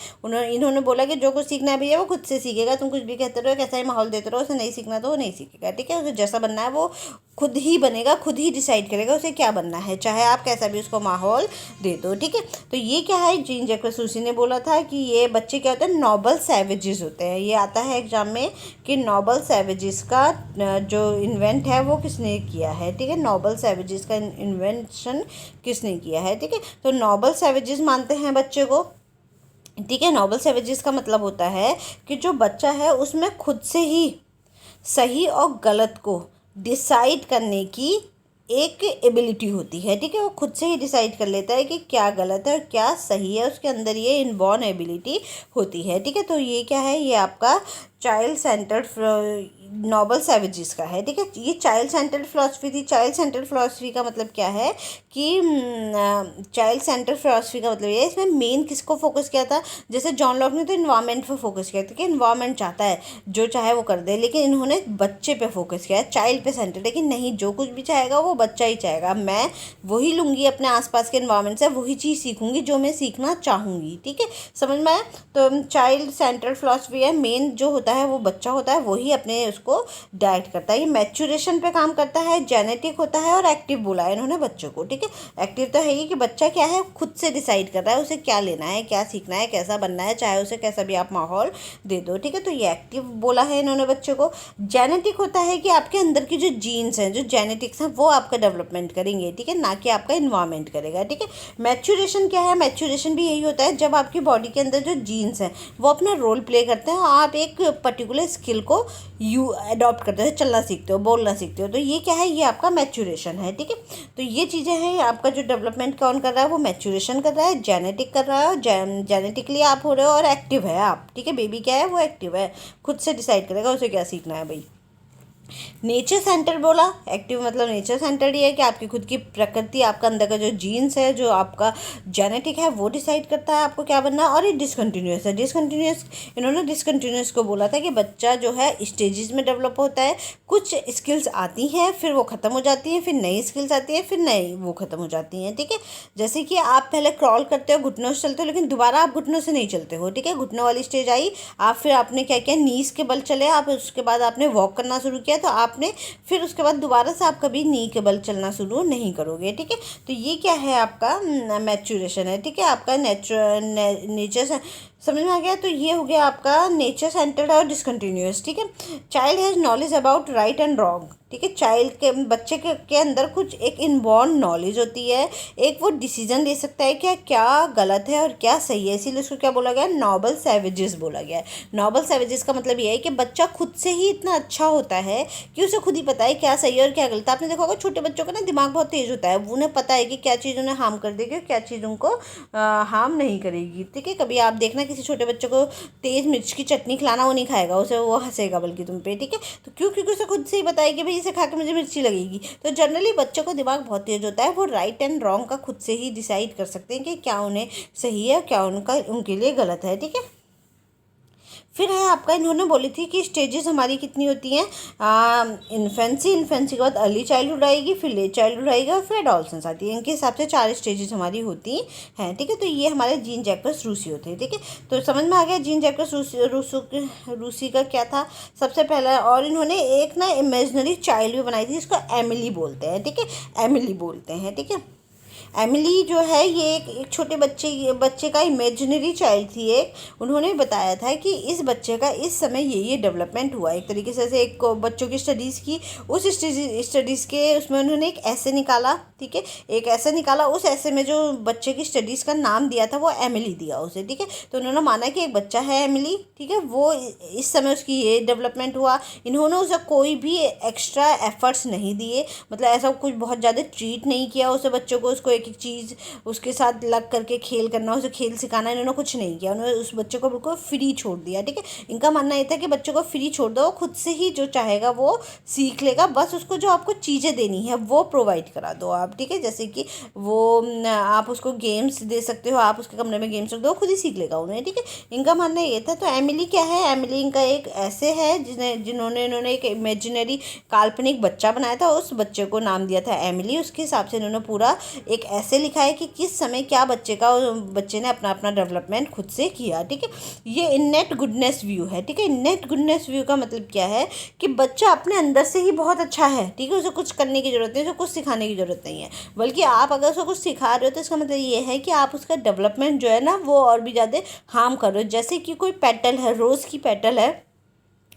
इन्होंने बोला कि जो कुछ सीखना है भैया वो खुद से सीखेगा, तुम कुछ भी कहते रहो, कैसा ही माहौल देते रहो, उसे नहीं सीखना तो वो नहीं सीखेगा, ठीक है। उसे जैसा बनना है वो खुद ही बनेगा, खुद ही डिसाइड करेगा उसे क्या बनना है, चाहे आप कैसा भी उसको माहौल दे दो, ठीक है। तो ये क्या है, जीन जैक्विस रूसी ने बोला था कि ये बच्चे क्या होते हैं, नोबल सैवेजेस होते हैं। ये आता है एग्जाम में कि नोबल सैवेजेस का जो इन्वेंट है वो किसने किया है, ठीक है। नोबल सैवेजेस का इन्वेंशन किसने किया है, ठीक है। तो नोबल सैवेजेस मानते हैं बच्चे को, ठीक है। नोबल सैवेजेस का मतलब होता है कि जो बच्चा है उसमें खुद से ही सही और गलत को डिसाइड करने की एक एबिलिटी होती है, ठीक है। वो खुद से ही डिसाइड कर लेता है कि क्या गलत है और क्या सही है, उसके अंदर ये इनबॉर्न एबिलिटी होती है, ठीक है। तो ये क्या है, ये आपका चाइल्ड सेंटर्ड नोबल सैवेजेस का है, ठीक है। ये चाइल्ड सेंटर्ड फिलॉसफी थी। चाइल्ड सेंटर्ड फिलॉसफी का मतलब क्या है कि चाइल्ड सेंटर्ड फिलॉसफी का मतलब ये है, इसमें मेन किसको फोकस किया था, जैसे जॉन लॉक ने तो इन्वायरमेंट पर फोकस किया था कि इन्वायरमेंट चाहता है जो चाहे वो कर दे, लेकिन इन्होंने बच्चे पे फोकस किया है, चाइल्ड पे सेंटर्ड, लेकिन नहीं, जो कुछ भी चाहेगा वो बच्चा ही चाहेगा, मैं वही लूँगी अपने आसपास के इन्वायरमेंट से, वही चीज़ सीखूंगी जो मैं सीखना चाहूँगी, ठीक है। समझ में आया। तो चाइल्ड सेंटर्ड फिलॉसफी है, मेन जो होता है वो बच्चा होता है, वही अपने उसको डायरेक्ट करता है। ये मैच्योरेशन पे काम करता है, जेनेटिक होता है और एक्टिव बोला है इन्होंने बच्चों को, ठीक है। एक्टिव तो है ही कि बच्चा क्या है, खुद से डिसाइड कर रहा है उसे क्या लेना है, क्या सीखना है, कैसा बनना है, चाहे उसे कैसा भी आप माहौल दे दो, ठीक है। तो ये एक्टिव बोला है इन्होंने बच्चे को। जेनेटिक होता है कि आपके अंदर की जो जीन्स हैं, जो जेनेटिक्स हैं, वो आपका डेवलपमेंट करेंगे, ठीक है, ना कि आपका इन्वायरमेंट करेगा, ठीक है। मैच्योरेशन क्या है, मैच्योरेशन भी यही होता है जब आपकी बॉडी के अंदर जो जीन्स हैं वो अपना रोल प्ले करते हैं और आप एक पर्टिकुलर स्किल को अडॉप्ट करते हो, चलना सीखते हो, बोलना सीखते हो, तो ये क्या है, ये आपका मैच्योरेशन है, ठीक है। तो ये चीज़ें हैं, आपका जो डेवलपमेंट कौन कर रहा है, वो मैच्योरेशन कर रहा है, जेनेटिक कर रहा है, और जेनेटिकली आप हो रहे हो और एक्टिव है आप, ठीक है। बेबी क्या है, वो एक्टिव है, खुद से डिसाइड करेगा उसे क्या सीखना है भाई। नेचर सेंटर बोला, एक्टिव मतलब नेचर सेंटर्ड ही है कि आपकी खुद की प्रकृति, आपका अंदर का जो जीन्स है, जो आपका जेनेटिक है, वो डिसाइड करता है आपको क्या बनना है। और ये डिसकंटिन्यूस है। डिसकंटिन्यूस, इन्होंने डिसकंटिन्यूस को बोला था कि बच्चा जो है स्टेजेस में डेवलप होता है, कुछ स्किल्स आती हैं फिर वो ख़त्म हो जाती हैं, फिर नई स्किल्स आती हैं, फिर नई वो ख़त्म हो जाती हैं, ठीक है। जैसे कि आप पहले क्रॉल करते हो, घुटनों से चलते हो, लेकिन दोबारा आप घुटनों से नहीं चलते हो, ठीक है। घुटनों वाली स्टेज आई, आप फिर आपने क्या किया, नीज के बल चले आप, उसके बाद आपने वॉक करना शुरू किया, तो आपने फिर उसके बाद दोबारा से आप कभी नी के बल चलना शुरू नहीं करोगे, ठीक है। तो ये क्या है, आपका मैच्योरेशन है, ठीक है। आपका नेचर समझ में आ गया। तो ये हो गया आपका नेचर सेंटर्ड और डिसकंटिन्यूअस, ठीक है। Child has knowledge about right and wrong, ठीक है। चाइल्ड के बच्चे के अंदर कुछ एक इनबॉर्न नॉलेज होती है, एक वो डिसीजन ले सकता है कि क्या गलत है और क्या सही है, इसीलिए उसको क्या बोला गया, नोबल सैवेजेस बोला गया है। नोबल सैवेजेस का मतलब ये है कि बच्चा खुद से ही इतना अच्छा होता है कि उसे खुद ही पता है क्या सही है और क्या गलत है। आपने देखा होगा छोटे बच्चों का ना दिमाग बहुत तेज होता है, उन्हें पता है कि क्या चीज़ उन्हें हार्म कर देगी और क्या चीज़ उनको हार्म नहीं करेगी, ठीक है। कभी आप देखना किसी छोटे बच्चे को तेज़ मिर्च की चटनी खिलाना, वो नहीं खाएगा, उसे वो हंसेगा बल्कि तुम पे, ठीक है। तो क्यों? क्योंकि उसे खुद से ही बताया कि भाई इसे खा के मुझे मिर्ची लगेगी। तो जनरली बच्चों का दिमाग बहुत तेज़ होता है, वो राइट एंड रॉन्ग का खुद से ही डिसाइड कर सकते हैं कि क्या उन्हें सही है, क्या उनके लिए गलत है, ठीक है। फिर है आपका, इन्होंने बोली थी कि स्टेजेस हमारी कितनी होती हैं, इन्फेंसी के बाद अर्ली चाइल्डहुड आएगी, फिर लेट चाइल्डहुड आएगा, और फिर एडोलसेंस आती है। इनके हिसाब से 4 स्टेजेस हमारी होती हैं, ठीक है। तो ये हमारे जीन जैक्वस रूसी होते हैं, ठीक है। तो समझ में आ गया जीन जैक्वस रूसी का क्या था सबसे पहला। और इन्होंने एक ना इमेजिनरी चाइल्ड भी बनाई थी, जिसको एमिली बोलते हैं, ठीक है, एमिली बोलते हैं, ठीक है। एमिली जो है ये एक छोटे बच्चे का इमेजिनरी चाइल्ड थी एक। उन्होंने बताया था कि इस बच्चे का इस समय ये डेवलपमेंट हुआ, एक तरीके से एक बच्चों की स्टडीज़ की, उस स्टडीज़ के उसमें उन्होंने एक ऐसे निकाला, ठीक है, एक ऐसे निकाला। उस ऐसे में जो बच्चे की स्टडीज़ का नाम दिया था वो एमिली दिया उसे, ठीक है। तो उन्होंने माना कि एक बच्चा है एमिली, ठीक है, वो इस समय उसकी ये डेवलपमेंट हुआ। इन्होंने उसे कोई भी एक्स्ट्रा एफर्ट्स नहीं दिए, मतलब ऐसा कुछ बहुत ज़्यादा ट्रीट नहीं किया उसे बच्चों को, उसको एक एक चीज़ उसके साथ लग करके खेल करना, उसे खेल सिखाना, इन्होंने कुछ नहीं किया। उन्होंने उस बच्चे को बिल्कुल फ्री छोड़ दिया, ठीक है। इनका मानना ये था कि बच्चों को फ्री छोड़ दो, खुद से ही जो चाहेगा वो सीख लेगा, बस उसको जो आपको चीज़ें देनी है वो प्रोवाइड करा दो आप, ठीक है। जैसे कि वो आप उसको गेम्स दे सकते हो, आप उसके कमरे में गेम्स रख दो, खुद ही सीख लेगा उन्हें, ठीक है। इनका मानना ये था। तो एमिली क्या है? एमिली इनका एक ऐसे है इन्होंने एक इमेजिनरी काल्पनिक बच्चा बनाया था, उस बच्चे को नाम दिया था एमिली। उसके हिसाब से इन्होंने पूरा एक ऐसे लिखा है कि किस समय क्या बच्चे ने अपना अपना डेवलपमेंट खुद से किया, ठीक है। ये इन्नेट गुडनेस व्यू है, ठीक है। इन्नेट गुडनेस व्यू का मतलब क्या है कि बच्चा अपने अंदर से ही बहुत अच्छा है, ठीक है, उसे कुछ करने की ज़रूरत नहीं, उसे कुछ सिखाने की ज़रूरत नहीं है। बल्कि आप अगर उसको कुछ सिखा रहे हो तो इसका मतलब ये है कि आप उसका डेवलपमेंट जो है ना वो और भी ज़्यादा हार्म कर रहे हो। जैसे कि कोई पेटल है, रोज़ की पेटल है,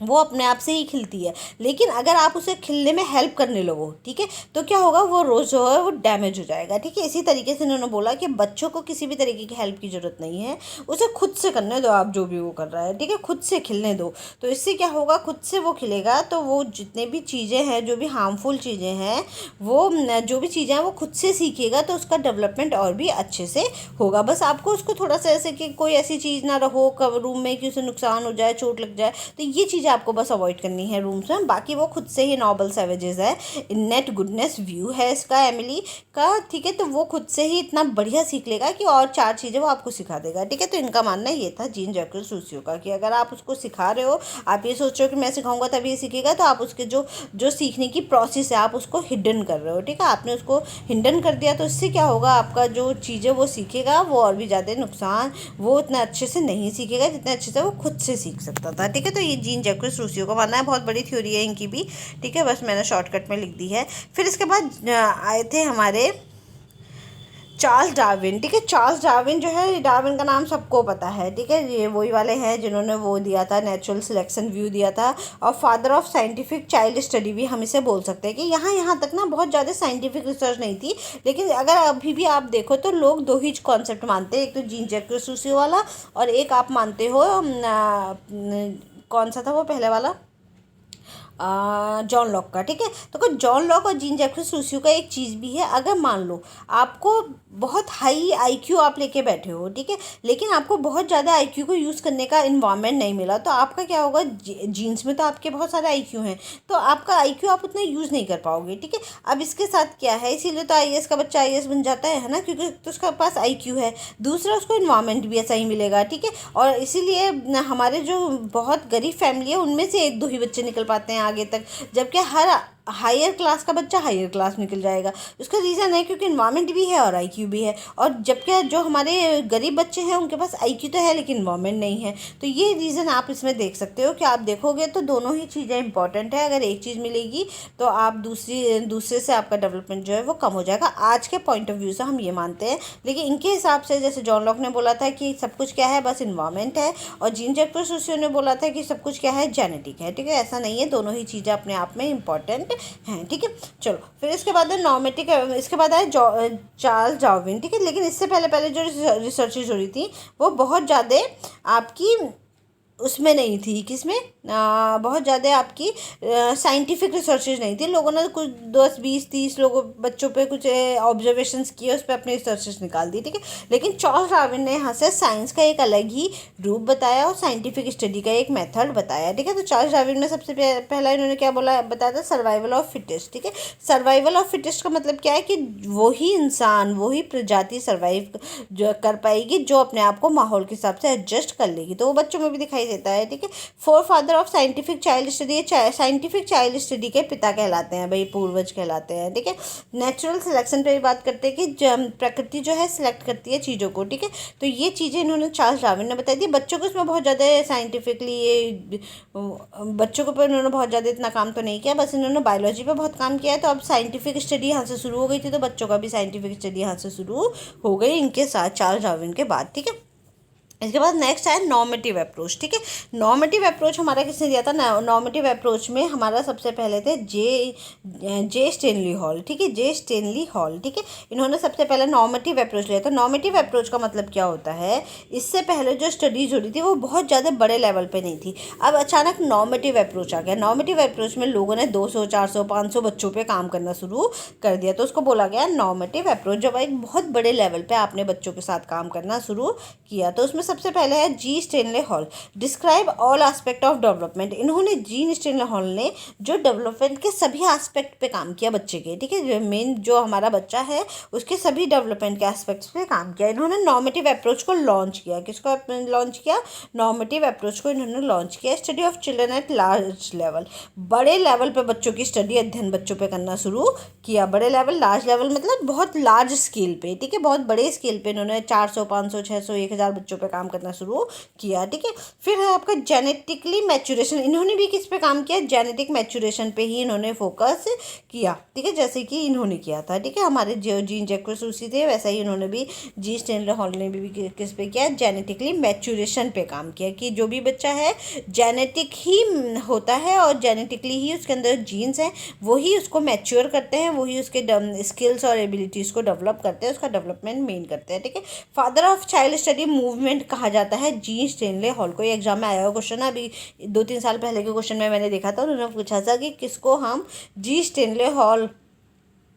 वो अपने आप से ही खिलती है, लेकिन अगर आप उसे खिलने में हेल्प करने लगो, ठीक है, तो क्या होगा, वो रोज़ जो है वो डैमेज हो जाएगा, ठीक है। इसी तरीके से उन्होंने बोला कि बच्चों को किसी भी तरीके की हेल्प की ज़रूरत नहीं है, उसे खुद से करने दो आप जो भी वो कर रहा है, ठीक है, खुद से खिलने दो। तो इससे क्या होगा, खुद से वो खिलेगा तो वो जितने भी चीज़ें हैं, जो भी हार्मफुल चीज़ें हैं, वो जो भी चीज़ें हैं वो खुद से सीखेगा, तो उसका डेवलपमेंट और भी अच्छे से होगा। बस आपको उसको थोड़ा सा ऐसे कि कोई ऐसी चीज़ ना रहो रूम में कि उसे नुकसान हो जाए, चोट लग जाए, तो ये चीज़ें आपको बस अवॉइड करनी है रूम्स में। बाकी वो खुद से ही नॉबल सैवेजेस है, नेट गुडनेस व्यू है इसका एमिली का, ठीक है। तो वो खुद से ही इतना बढ़िया सीख लेगा कि और 4 चीज़ें वो आपको सिखा देगा, ठीक है। तो इनका मानना ये था जीन जैक्वस रूसी का कि अगर आप उसको सिखा रहे हो, आप ये सोच रहे हो कि मैं सिखाऊंगा तभी ये सीखेगा, तो आप उसके जो सीखने की प्रोसेस है आप उसको हिडन कर रहे हो, ठीक है। आपने उसको हिडन कर दिया तो इससे क्या होगा, आपका जो चीज़ें वो सीखेगा वो और भी ज़्यादा नुकसान, वो इतना अच्छे से नहीं सीखेगा जितने अच्छे से वो खुद से सीख सकता था, ठीक है। तो ये जीन जैक्वस रूसी का मानना है। बहुत बड़ी थ्योरी है इनकी भी, ठीक है, बस मैंने शॉर्टकट में लिख दी है। फिर इसके बाद आए थे हमारे चार्ल्स डार्विन, ठीक है। चार्ल्स डार्विन जो है, डार्विन का नाम सबको पता है, ठीक है, ये वही वाले हैं जिन्होंने वो दिया था, नेचुरल सिलेक्शन व्यू दिया था, और father of scientific child study भी हम इसे बोल सकते हैं। कि यहाँ तक ना बहुत ज़्यादा साइंटिफिक रिसर्च नहीं थी, लेकिन अगर अभी भी आप देखो तो लोग 2 ही कॉन्सेप्ट मानते हैं, एक तो जीन जैक्वस रूसी वाला, और एक आप मानते हो कौन सा था वो पहले वाला, जॉन लॉक का, ठीक है। तो कोई जॉन लॉक और जीन जैक्वस रूसो का एक चीज़ भी है, अगर मान लो आपको बहुत हाई आईक्यू आप लेके बैठे हो, ठीक है, लेकिन आपको बहुत ज़्यादा आईक्यू को यूज़ करने का इन्वायरमेंट नहीं मिला, तो आपका क्या होगा, जीन्स में तो आपके बहुत सारे आईक्यू हैं, तो आपका आईक्यू आप उतना यूज़ नहीं कर पाओगे, ठीक है। अब इसके साथ क्या है, इसीलिए तो आईएएस का बच्चा आईएएस बन जाता है ना, क्योंकि तो उसके पास आईक्यू है, दूसरा उसको इन्वायरमेंट भी ऐसा ही मिलेगा, ठीक है। और इसीलिए हमारे जो बहुत गरीब फैमिली है उनमें से 1-2 ही बच्चे निकल पाते हैं आगे तक, जबकि हर हायर क्लास का बच्चा हायर क्लास निकल जाएगा। उसका रीज़न है क्योंकि इन्वायरमेंट भी है और आईक्यू भी है, और जबकि जो हमारे गरीब बच्चे हैं उनके पास आईक्यू तो है लेकिन इन्वायरमेंट नहीं है। तो ये रीज़न आप इसमें देख सकते हो कि आप देखोगे तो दोनों ही चीज़ें इंपॉर्टेंट है। अगर एक चीज़ मिलेगी तो आप दूसरे से आपका डेवलपमेंट जो है वो कम हो जाएगा। आज के पॉइंट ऑफ व्यू से हम ये मानते हैं, लेकिन इनके हिसाब से जैसे जॉन लॉक ने बोला था कि सब कुछ क्या है, बस इन्वायरमेंट है, और जीन जैक्वस रूसो ने बोला था कि सब कुछ क्या है, जेनेटिक है, ठीक है। ऐसा नहीं है, दोनों ही चीज़ें अपने आप में इंपॉर्टेंट हैं, ठीक है। चलो फिर इसके बाद है नॉमेटिक, इसके बाद है चार्ल्स डार्विन, ठीक है। लेकिन इससे पहले जो रिसर्चेज हो रही थी वो बहुत ज़्यादा आपकी उसमें नहीं थी, किसमें बहुत ज़्यादा आपकी साइंटिफिक रिसर्चेज नहीं थी। लोगों ने कुछ 10 20 30 लोगों बच्चों पे कुछ ऑब्जर्वेशंस किए, उस पर अपने रिसर्चेज निकाल दी, ठीक है। लेकिन चार्ल्स डार्विन ने यहाँ से साइंस का एक अलग ही रूप बताया और साइंटिफिक स्टडी का एक मेथड बताया, ठीक है। तो चार्ल्स डार्विन में सबसे पहला इन्होंने क्या बोला बताया था, सर्वाइवल ऑफ फिटेस्ट, ठीक है। सर्वाइवल ऑफ फिटेस्ट का मतलब क्या है कि वही इंसान, वही प्रजाति सर्वाइव जो कर पाएगी जो अपने आप को माहौल के हिसाब से एडजस्ट कर लेगी। तो वो बच्चों में भी दिखाई देता है, ठीक है। Four father of scientific child study, scientific child study के पिता कहलाते हैं भाई, पूर्वज कहलाते हैं, ठीक है। नेचुरल सिलेक्शन पे भी बात करते हैं कि प्रकृति जो है सिलेक्ट करती है चीज़ों को, ठीक है। तो ये चीज़ें इन्होंने चार्ल्स डार्विन ने बताई थी। बच्चों को इसमें बहुत ज़्यादा साइंटिफिकली ये बच्चों के ऊपर इन्होंने बहुत ज़्यादा इतना काम तो नहीं किया, बस इन्होंने बायोलॉजी पे बहुत काम किया है। तो अब साइंटिफिक स्टडी यहाँ से शुरू हो गई थी, तो बच्चों का भी साइंटिफिक स्टडी यहाँ से शुरू हो गई इनके साथ, चार्ल्स डार्विन के बाद, ठीक है। इसके बाद नेक्स्ट है नॉर्मेटिव अप्रोच, ठीक है। नॉर्मेटिव अप्रोच हमारा किसने दिया था? नॉर्मेटिव अप्रोच में हमारा सबसे पहले थे जे स्टेनली हॉल, ठीक है, जे स्टेनली हॉल, ठीक है। इन्होंने सबसे पहले नॉर्मेटिव अप्रोच लिया था। नॉर्मेटिव अप्रोच का मतलब क्या होता है, इससे पहले जो स्टडीज हो रही थी वो बहुत ज़्यादा बड़े लेवल पे नहीं थी। अब अचानक नॉर्मेटिव अप्रोच आ गया। नॉर्मेटिव अप्रोच में लोगों ने 200 400 500 बच्चों पे काम करना शुरू कर दिया, तो उसको बोला गया नॉर्मेटिव अप्रोच। जब एक बहुत बड़े लेवल पे आपने बच्चों के साथ काम करना शुरू किया, तो उसमें सबसे पहले है G Stanley Hall, describe all aspect of development. इन्होंने जी स्टेनले हॉल ने जो डेवलपमेंट के सभी एस्पेक्ट पे काम किया बच्चे के, ठीक है। मेन जो हमारा बच्चा है उसके सभी डेवलपमेंट के एस्पेक्ट्स पे काम किया। इन्होंने नॉर्मेटिव अप्रोच को लॉन्च किया। किसको लॉन्च किया? नॉर्मेटिव अप्रोच को इन्होंने लॉन्च किया। Study of children at large level, बड़े लेवल पे बच्चों की स्टडी, अध्ययन बच्चों पे करना शुरू किया। बड़े लेवल, लार्ज लेवल मतलब बहुत लार्ज स्केल पे, ठीक है, बहुत बड़े स्केल पे इन्होंने 400 500 600 1000 बच्चों पे काम करना शुरू किया, ठीक है। फिर है आपका जेनेटिकली मैच्योरेशन। इन्होंने भी किस पे काम किया? जेनेटिक मैच्योरेशन पे ही इन्होंने फोकस किया, ठीक है, जैसे कि इन्होंने किया था, ठीक है। हमारे जो जीन जैक्विस रूसी थे वैसा ही इन्होंने भी, जी स्टेनले हॉल ने भी किस पे किया? जेनेटिकली मैच्योरेशन पे काम किया, कि जो भी बच्चा है जेनेटिक ही होता है और जेनेटिकली ही उसके अंदर जीन्स हैं, वही उसको मैच्योर करते हैं, वही उसके स्किल्स और एबिलिटीज़ को डेवलप करते हैं, उसका डेवलपमेंट मेन करते हैं, ठीक है। Father of child study movement कहा जाता है जी स्टेनले हॉल को। ये एग्जाम में आया हुआ क्वेश्चन है, अभी 2 3 साल पहले के क्वेश्चन में मैंने देखा था, उन्होंने पूछा था कि किसको हम जी स्टेनले हॉल,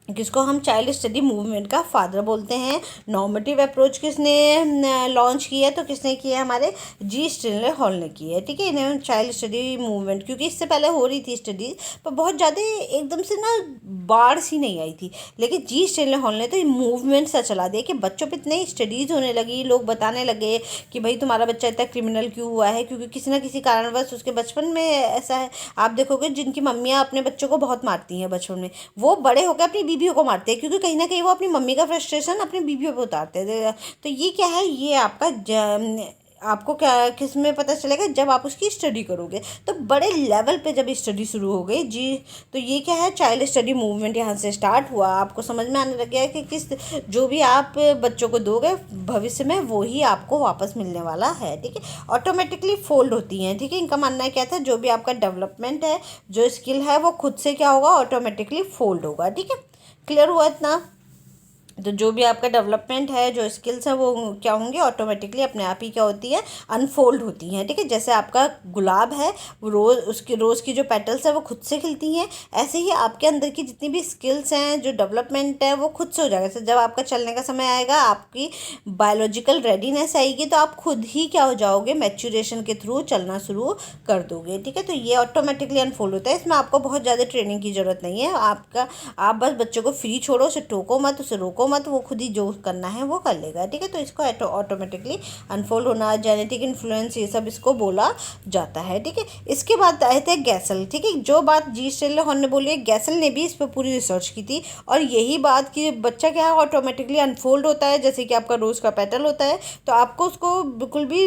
किसको हम चाइल्ड स्टडी मूवमेंट का फादर बोलते हैं। नॉर्मेटिव अप्रोच किसने लॉन्च किया? तो किसने किया? हमारे जी स्टेनले हॉल ने की है, ठीक है। इन्हें चाइल्ड स्टडी मूवमेंट, क्योंकि इससे पहले हो रही थी स्टडीज पर बहुत ज़्यादा एकदम से ना बाढ़ सी नहीं आई थी, लेकिन जी स्टेनले हॉल ने तो मूवमेंट सा चला दिया कि बच्चों पर इतनी स्टडीज़ होने लगी, लोग बताने लगे कि भाई तुम्हारा बच्चा इतना क्रिमिनल क्यों हुआ है, क्योंकि किसी ना किसी कारणवश उसके बचपन में ऐसा है। आप देखोगे जिनकी मम्मियाँ अपने बच्चों को बहुत मारती हैं बचपन में, वो बड़े होकर अपनी बीवियों को मारते हैं, क्योंकि कहीं ना कहीं वो अपनी मम्मी का फ्रस्ट्रेशन अपनी बीवियों पे उतारते हैं। तो ये क्या है? ये आपका आपको क्या किस में पता चलेगा? जब आप उसकी स्टडी करोगे। तो बड़े लेवल पे जब स्टडी शुरू हो गई जी, तो ये क्या है? चाइल्ड स्टडी मूवमेंट यहाँ से स्टार्ट हुआ। आपको समझ में आने लग गया है कि किस जो भी आप बच्चों को दोगे भविष्य में वो ही आपको वापस मिलने वाला है, ठीक है। ऑटोमेटिकली फोल्ड होती हैं, ठीक है। इनका मानना है क्या था? जो भी आपका डेवलपमेंट है, जो स्किल है, वो खुद से क्या होगा? ऑटोमेटिकली फोल्ड होगा, ठीक है। क्लियर हुआ इतना? तो जो भी आपका डेवलपमेंट है, जो स्किल्स हैं, वो क्या होंगे? ऑटोमेटिकली अपने आप ही क्या होती है? अनफोल्ड होती हैं, ठीक है। जैसे आपका गुलाब है, रोज़ उसकी रोज़ की जो पेटल्स है वो खुद से खिलती हैं, ऐसे ही आपके अंदर की जितनी भी स्किल्स हैं, जो डेवलपमेंट है, वो खुद से हो जाएगा। जैसे जब आपका चलने का समय आएगा, आपकी बायोलॉजिकल रेडीनेस आएगी, तो आप खुद ही क्या हो जाओगे? मैच्योरेशन के थ्रू चलना शुरू कर दोगे, ठीक है। तो ये ऑटोमेटिकली अनफोल्ड होता है, इसमें आपको बहुत ज़्यादा ट्रेनिंग की ज़रूरत नहीं है। आप बस बच्चों को फ्री छोड़ो, उसे टोको मत, उसे रोको मत, वो खुद ही जो करना है वो कर लेगा, ठीक है। तो इसको ऑटोमेटिकली अनफोल्ड होना, जेनेटिक इन्फ्लुएंस, ये सब इसको बोला जाता है, ठीक है। इसके बाद आए थे गैसल, ठीक है। जो बात जी स्टेनले हॉल ने बोली है, गैसल ने भी इस पर पूरी रिसर्च की थी, और यही बात कि बच्चा क्या है? ऑटोमेटिकली अनफोल्ड होता है, जैसे कि आपका रोज़ का पेटल होता है। तो आपको उसको बिल्कुल भी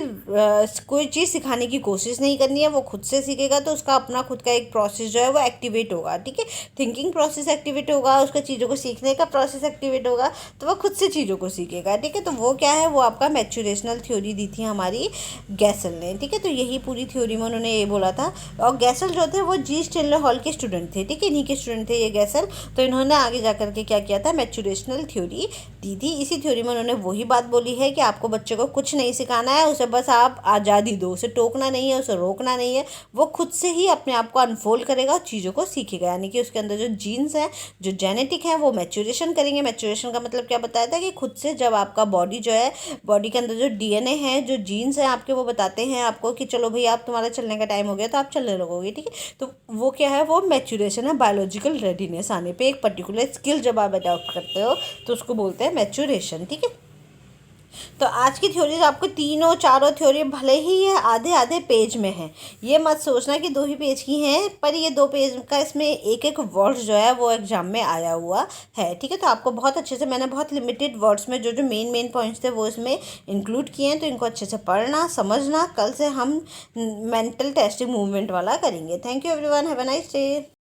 कोई चीज़ सिखाने की कोशिश नहीं करनी है, वो खुद से सीखेगा। तो उसका अपना खुद का एक प्रोसेस जो है वो एक्टिवेट होगा, ठीक है। थिंकिंग प्रोसेस एक्टिवेट होगा, उसका चीज़ों को सीखने का प्रोसेस एक्टिवेट होगा, तो वो खुद से चीज़ों को सीखेगा, ठीक है। तो वो क्या है? वो आपका मैच्योरेशनल थ्योरी दी थी हमारी गैसल ने, ठीक है। तो यही पूरी थ्योरी में उन्होंने ये बोला था। और गैसल जो थे वो जी स्टेनले हॉल के स्टूडेंट थे, ठीक है, इन्हीं के स्टूडेंट थे ये गैसल। तो इन्होंने आगे जा करके क्या किया था? मैच्योरेशनल थ्योरी दी थी। इसी थ्योरी में उन्होंने वही बात बोली है कि आपको बच्चे को कुछ नहीं सिखाना है, उसे बस आप आज़ादी दो, उसे टोकना नहीं है, उसे रोकना नहीं है, वो खुद से ही अपने आप को अनफोल्ड करेगा और चीज़ों को सीखेगा। यानी कि उसके अंदर जो जीन्स हैं, जो जेनेटिक है, वो मैच्योरेशन करेंगे। मैच्योरेशन का मतलब क्या बताया था कि खुद से जब आपका बॉडी जो है, बॉडी के अंदर जो डीएनए है, जो जीन्स हैं आपके, वो बताते हैं आपको कि चलो भाई आप तुम्हारा चलने का टाइम हो गया तो आप चलने लगोगे, ठीक है। तो वो क्या है, वो मैच्योरेशन है, बायोलॉजिकल रेडीनेस आने पे एक पर्टिकुलर स्किल जब आप अडॉप्ट करते हो तो उसको बोलते हैं मैच्योरेशन, ठीक है। तो आज की थ्योरीज आपको तीनों चारों थ्योरी भले ही ये आधे आधे पेज में है, ये मत सोचना कि 2 ही पेज की हैं, पर ये 2 पेज का इसमें एक एक वर्ड्स जो है वो एग्जाम में आया हुआ है, ठीक है। तो आपको बहुत अच्छे से, मैंने बहुत लिमिटेड वर्ड्स में जो जो मेन पॉइंट्स थे वो इसमें इंक्लूड किए हैं, तो इनको अच्छे से पढ़ना समझना। कल से हम मेंटल टेस्टिंग मूवमेंट वाला करेंगे। Thank you everyone, have a nice day.